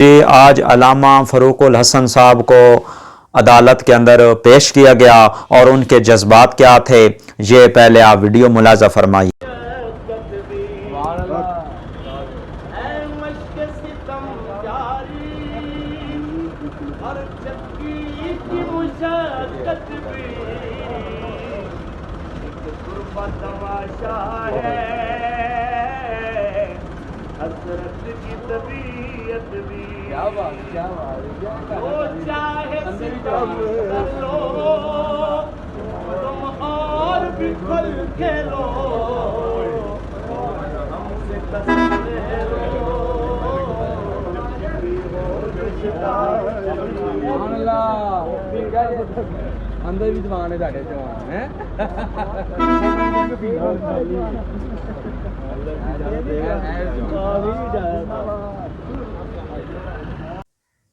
جی آج علامہ فروق الحسن صاحب کو عدالت کے اندر پیش کیا گیا اور ان کے جذبات کیا تھے، یہ پہلے آپ ویڈیو ملاحظہ فرمائیے۔ حسرت کی طبیعت بھی وہ چاہے ستم کر لو تم اور بھی کھل کھیلو ہم سے قسم لے لو اندر بھی جوان ہے ساڈے جوان ہے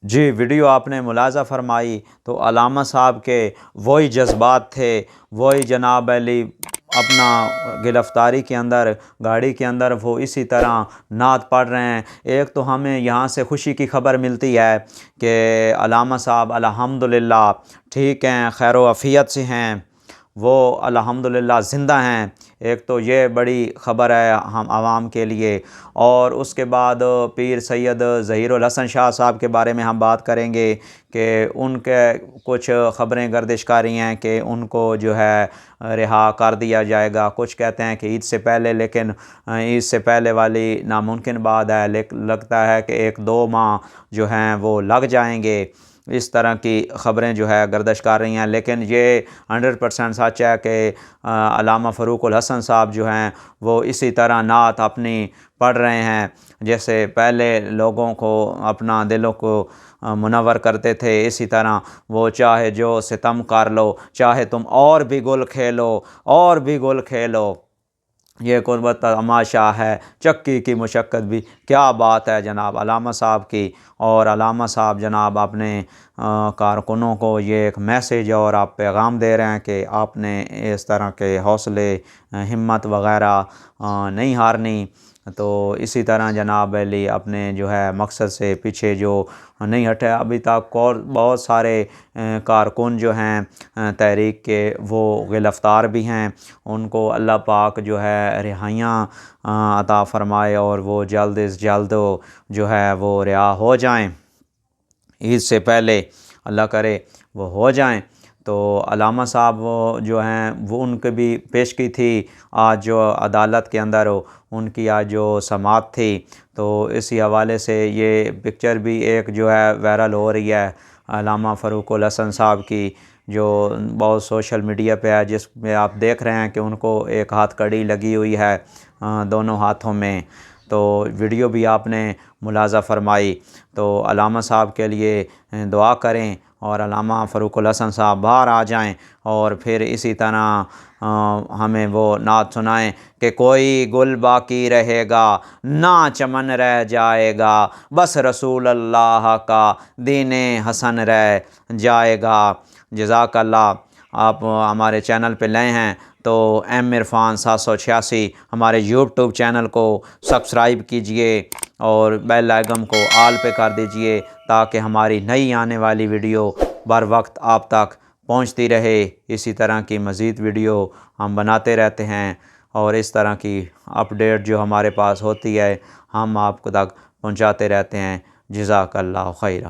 جی ویڈیو آپ نے ملاحظہ فرمائی تو علامہ صاحب کے وہی جذبات تھے، وہی جناب علی اپنا گرفتاری کے اندر گاڑی کے اندر وہ اسی طرح نعت پڑھ رہے ہیں۔ ایک تو ہمیں یہاں سے خوشی کی خبر ملتی ہے کہ علامہ صاحب الحمدللہ ٹھیک ہیں، خیر و عافیت سے ہیں، وہ الحمدللہ زندہ ہیں، ایک تو یہ بڑی خبر ہے ہم عوام کے لیے۔ اور اس کے بعد پیر سید ظہیر الحسن شاہ صاحب کے بارے میں ہم بات کریں گے کہ ان کے کچھ خبریں گردش کر رہی ہیں کہ ان کو جو ہے رہا کر دیا جائے گا، کچھ کہتے ہیں کہ عید سے پہلے، لیکن عید سے پہلے والی ناممکن بات ہے، لگتا ہے کہ 1-2 ماہ جو ہیں وہ لگ جائیں گے، اس طرح کی خبریں جو ہے گردش کر رہی ہیں۔ لیکن یہ 100% سچ ہے کہ علامہ فروق الحسن صاحب جو ہیں وہ اسی طرح نعت اپنی پڑھ رہے ہیں جیسے پہلے لوگوں کو اپنا دلوں کو منور کرتے تھے، اسی طرح وہ چاہے جو ستم کر لو، چاہے تم اور بھی گل کھیلو اور بھی گل کھیلو، یہ قربت تماشا ہے چکی کی مشقت بھی، کیا بات ہے جناب علامہ صاحب کی۔ اور علامہ صاحب جناب اپنے کارکنوں کو یہ ایک میسیج اور آپ پیغام دے رہے ہیں کہ آپ نے اس طرح کے حوصلے ہمت وغیرہ نہیں ہارنی، تو اسی طرح جناب علی اپنے جو ہے مقصد سے پیچھے جو نہیں ہٹے۔ ابھی تک اور بہت سارے کارکن جو ہیں تحریک کے وہ گرفتار بھی ہیں، ان کو اللہ پاک جو ہے رہائیاں عطا فرمائے اور وہ جلد از جلد جو ہے وہ رہا ہو جائیں، عید سے پہلے اللہ کرے وہ ہو جائیں۔ تو علامہ صاحب جو ہیں وہ ان کے بھی پیش کی تھی آج جو عدالت کے اندر ان کی آج جو سماعت تھی، تو اسی حوالے سے یہ پکچر بھی ایک جو ہے وائرل ہو رہی ہے علامہ فروق الحسن صاحب کی، جو بہت سوشل میڈیا پہ ہے، جس میں آپ دیکھ رہے ہیں کہ ان کو ایک ہاتھ کڑی لگی ہوئی ہے دونوں ہاتھوں میں، تو ویڈیو بھی آپ نے ملاحظہ فرمائی۔ تو علامہ صاحب کے لیے دعا کریں اور علامہ فروق الحسن صاحب باہر آ جائیں اور پھر اسی طرح ہمیں وہ نعت سنائیں کہ کوئی گل باقی رہے گا نہ چمن رہ جائے گا، بس رسول اللہ کا دین حسن رہ جائے گا۔ جزاک اللہ۔ آپ ہمارے چینل پہ نئے ہیں تو ایم عرفان 786 ہمارے یوٹیوب چینل کو سبسکرائب کیجئے اور بیل آئیکن کو آل پہ کر دیجئے تاکہ ہماری نئی آنے والی ویڈیو بر وقت آپ تک پہنچتی رہے۔ اسی طرح کی مزید ویڈیو ہم بناتے رہتے ہیں اور اس طرح کی اپڈیٹ جو ہمارے پاس ہوتی ہے ہم آپ کو تک پہنچاتے رہتے ہیں۔ جزاک اللہ خیرہ۔